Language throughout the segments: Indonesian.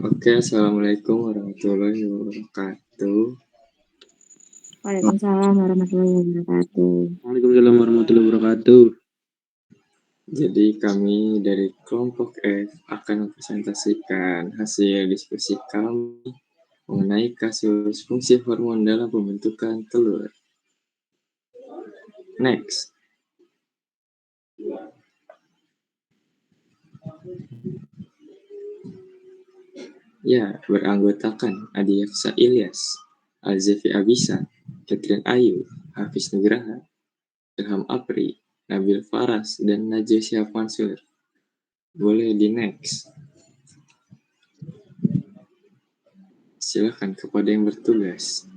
Oke, Assalamualaikum warahmatullahi wabarakatuh. Waalaikumsalam warahmatullahi wabarakatuh. Waalaikumsalam warahmatullahi wabarakatuh. Jadi kami dari kelompok F akan mempresentasikan hasil diskusi kami mengenai kasus fungsi hormon dalam pembentukan telur. Next. Ya, beranggotakan Adi Yaksa Ilyas, Alzefi Abisa, Catherine Ayu, Hafiz Nugraha, Ilham Apri, Nabil Faras, dan Najwa Shihab Mansur. Boleh di next. Silakan kepada yang bertugas.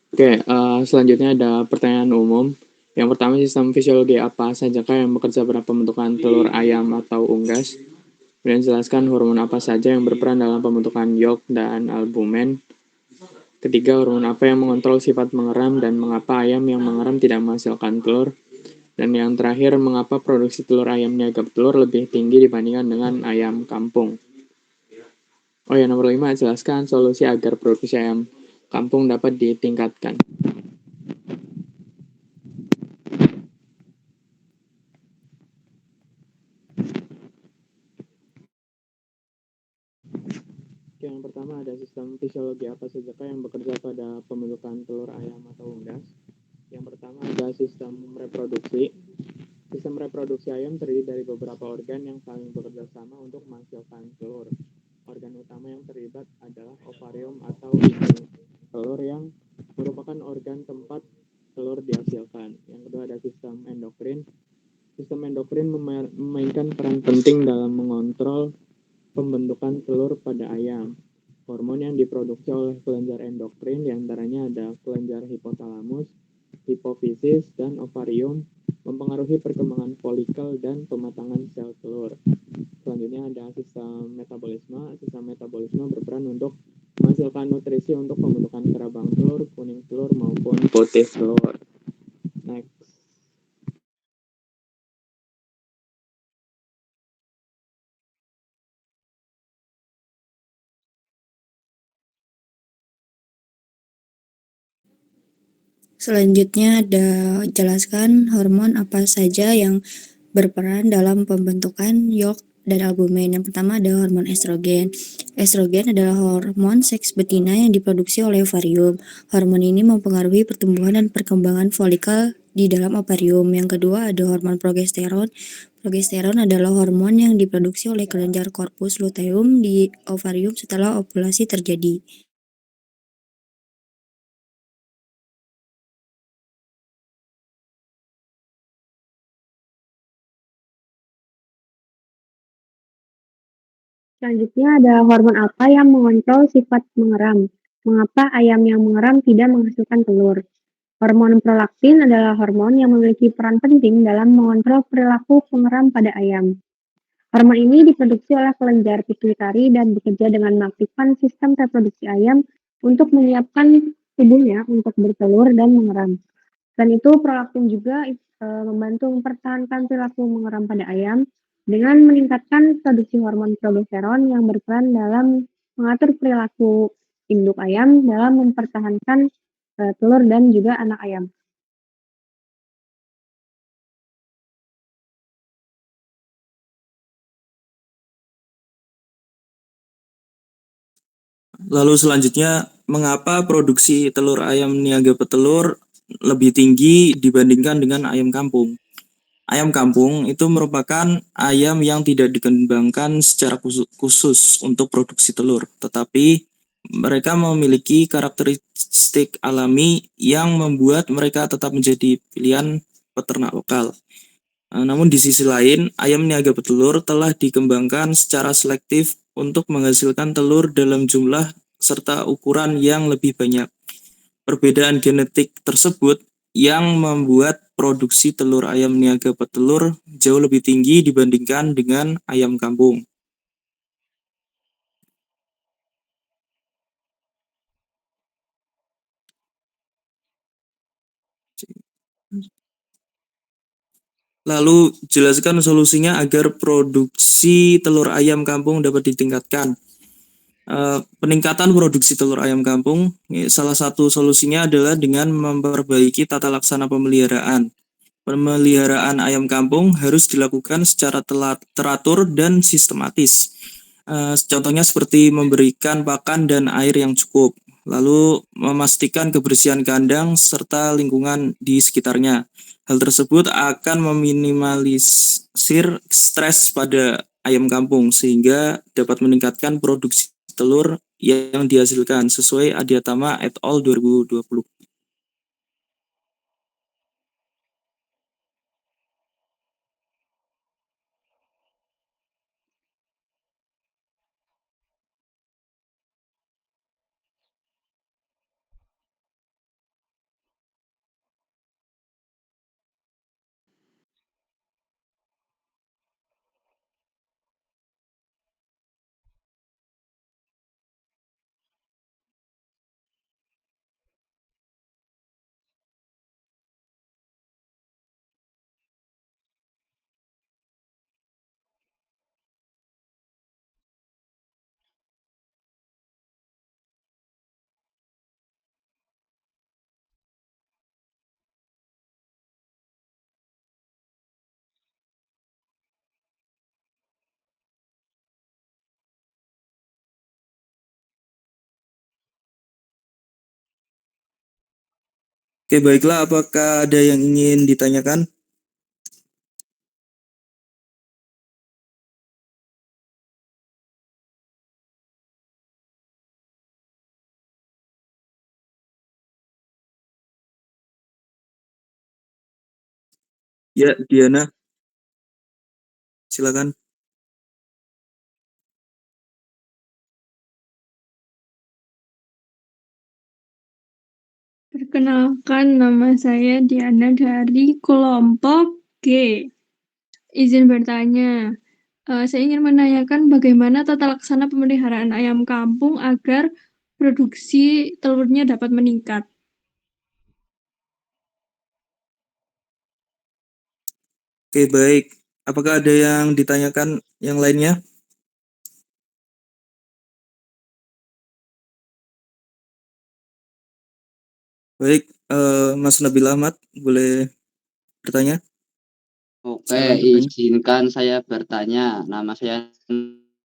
Oke, selanjutnya ada pertanyaan umum. Yang pertama, sistem fisiologi apa sajakah yang bekerja pada pembentukan telur ayam atau unggas? Kemudian jelaskan hormon apa saja yang berperan dalam pembentukan yolk dan albumen. Ketiga, hormon apa yang mengontrol sifat mengeram dan mengapa ayam yang mengeram tidak menghasilkan telur. Dan yang terakhir, mengapa produksi telur ayam niaga petelur lebih tinggi dibandingkan dengan ayam kampung. Oh ya, nomor 5, jelaskan solusi agar produksi ayam kampung dapat ditingkatkan. Yang pertama ada sistem fisiologi apa sajakah yang bekerja pada pembentukan telur ayam atau unggas. Yang pertama ada sistem reproduksi. Sistem reproduksi ayam terdiri dari beberapa organ yang saling bekerja sama untuk menghasilkan telur. Organ utama yang terlibat adalah ovarium atau indung telur yang merupakan organ tempat telur dihasilkan. Yang kedua ada sistem endokrin. Sistem endokrin memainkan peran penting dalam mengontrol pembentukan telur pada ayam. Hormon yang diproduksi oleh kelenjar endokrin diantaranya ada kelenjar hipotalamus, hipofisis, dan ovarium mempengaruhi perkembangan folikel dan pematangan sel telur. Selanjutnya ada sistem metabolisme. Sistem metabolisme berperan untuk menghasilkan nutrisi untuk pembentukan kerabang telur, kuning telur, maupun putih telur. Next. Selanjutnya ada jelaskan hormon apa saja yang berperan dalam pembentukan yolk dan albumen. Yang pertama ada hormon estrogen. Estrogen adalah hormon seks betina yang diproduksi oleh ovarium. Hormon ini mempengaruhi pertumbuhan dan perkembangan folikel di dalam ovarium. Yang kedua ada hormon progesteron. Progesteron adalah hormon yang diproduksi oleh kelenjar korpus luteum di ovarium setelah ovulasi terjadi. Selanjutnya ada hormon apa yang mengontrol sifat mengeram? Mengapa ayam yang mengeram tidak menghasilkan telur? Hormon prolaktin adalah hormon yang memiliki peran penting dalam mengontrol perilaku pengeram pada ayam. Hormon ini diproduksi oleh kelenjar pituitari dan bekerja dengan mengaktifkan sistem reproduksi ayam untuk menyiapkan tubuhnya untuk bertelur dan mengeram. Selain itu, prolaktin juga membantu mempertahankan perilaku mengeram pada ayam dengan meningkatkan produksi hormon progesteron yang berperan dalam mengatur perilaku induk ayam dalam mempertahankan telur dan juga anak ayam. Lalu selanjutnya, mengapa produksi telur ayam niaga petelur lebih tinggi dibandingkan dengan ayam kampung? Ayam kampung itu merupakan ayam yang tidak dikembangkan secara khusus untuk produksi telur, tetapi mereka memiliki karakteristik alami yang membuat mereka tetap menjadi pilihan peternak lokal. Namun di sisi lain, ayam niaga petelur telah dikembangkan secara selektif untuk menghasilkan telur dalam jumlah serta ukuran yang lebih banyak. Perbedaan genetik tersebut yang membuat produksi telur ayam niaga petelur jauh lebih tinggi dibandingkan dengan ayam kampung. Lalu jelaskan solusinya agar produksi telur ayam kampung dapat ditingkatkan. Peningkatan produksi telur ayam kampung, salah satu solusinya adalah dengan memperbaiki tata laksana pemeliharaan. Pemeliharaan ayam kampung harus dilakukan secara teratur dan sistematis. Contohnya seperti memberikan pakan dan air yang cukup, lalu memastikan kebersihan kandang serta lingkungan di sekitarnya. Hal tersebut akan meminimalisir stres pada ayam kampung sehingga dapat meningkatkan produksi telur yang dihasilkan sesuai Adiatama et al. 2020. Oke, baiklah, apakah ada yang ingin ditanyakan? Ya, Diana, silakan. Perkenalkan, nama saya Diana dari kelompok G. Izin bertanya, saya ingin menanyakan bagaimana tata laksana pemeliharaan ayam kampung agar produksi telurnya dapat meningkat. Oke, baik. Apakah ada yang ditanyakan yang lainnya? Baik, Mas Nabil Ahmad, boleh bertanya? Oke, Silakan bertanya. izinkan saya bertanya. Nama saya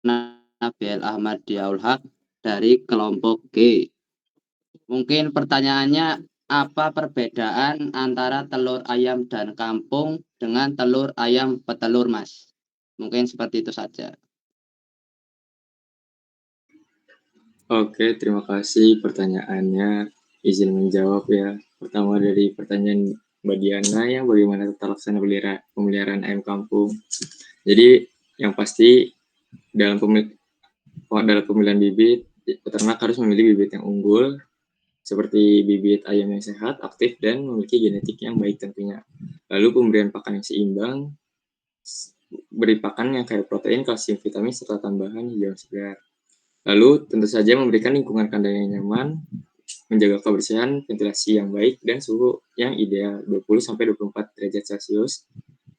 Nabil Ahmad Diaulhaq dari kelompok G. Mungkin pertanyaannya, apa perbedaan antara telur ayam dan kampung dengan telur ayam petelur, Mas? Mungkin seperti itu saja. Oke, terima kasih pertanyaannya. Izin menjawab ya. Pertama dari pertanyaan Mbak Diana yang bagaimana tata laksana pemeliharaan ayam kampung. Jadi yang pasti dalam pemilihan bibit, peternak harus memilih bibit yang unggul, seperti bibit ayam yang sehat, aktif, dan memiliki genetik yang baik tentunya. Lalu pemberian pakan yang seimbang, beri pakan yang kaya protein, kalsium, vitamin, serta tambahan hijauan segar. Lalu tentu saja memberikan lingkungan kandang yang nyaman, menjaga kebersihan, ventilasi yang baik, dan suhu yang ideal 20-24 derajat Celcius,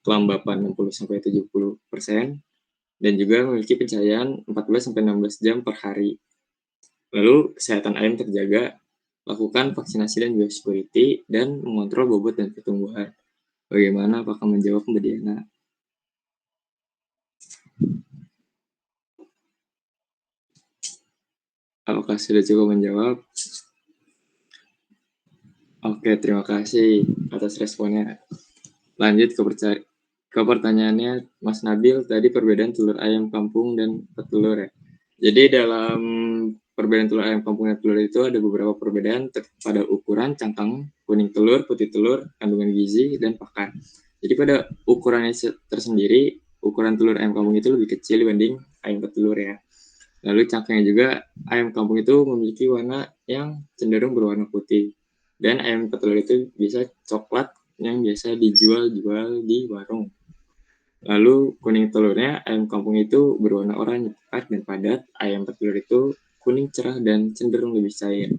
kelembapan 60-70%, dan juga memiliki pencahayaan 14-16 jam per hari. Lalu kesehatan ayam terjaga, lakukan vaksinasi dan biosecurity, dan mengontrol bobot dan pertumbuhan. Bagaimana, apakah menjawab Mbak Diana? Apakah sudah cukup menjawab? Oke, terima kasih atas responnya. Lanjut ke pertanyaannya Mas Nabil, tadi perbedaan telur ayam kampung dan petelur ya. Jadi dalam perbedaan telur ayam kampung dan telur itu ada beberapa perbedaan pada ukuran, cangkang, kuning telur, putih telur, kandungan gizi, dan pakan. Jadi pada ukurannya tersendiri, ukuran telur ayam kampung itu lebih kecil dibanding ayam petelur ya. Lalu cangkangnya juga, ayam kampung itu memiliki warna yang cenderung berwarna putih. Dan ayam petelur itu bisa coklat yang biasa dijual di warung. Lalu kuning telurnya, ayam kampung itu berwarna oranye pekat dan padat, ayam petelur itu kuning cerah dan cenderung lebih cair.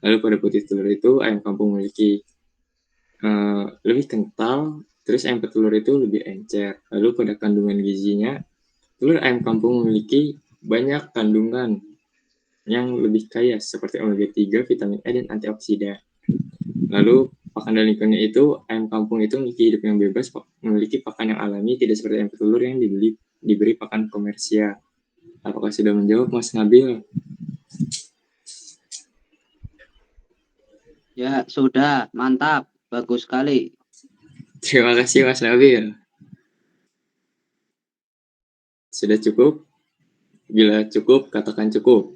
Lalu pada putih telur itu, ayam kampung memiliki lebih kental, Terus ayam petelur itu lebih encer. Lalu pada kandungan gizinya, telur ayam kampung memiliki banyak kandungan yang lebih kaya seperti omega 3, vitamin E, dan antioksidan. Lalu pakan dan lingkungannya itu, ayam kampung itu memiliki hidup yang bebas, memiliki pakan yang alami, tidak seperti ayam petelur yang diberi pakan komersial. Apakah sudah menjawab, Mas Nabil? Ya, sudah. Mantap. Bagus sekali. Terima kasih, Mas Nabil. Sudah cukup? Bila cukup, katakan cukup.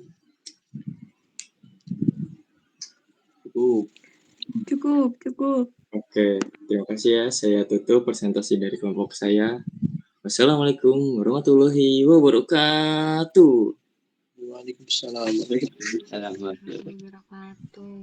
Cukup. Oke, terima kasih ya. Saya tutup presentasi dari kelompok saya. Wassalamualaikum warahmatullahi wabarakatuh. Waalaikumsalam. Salam. Wabarakatuh.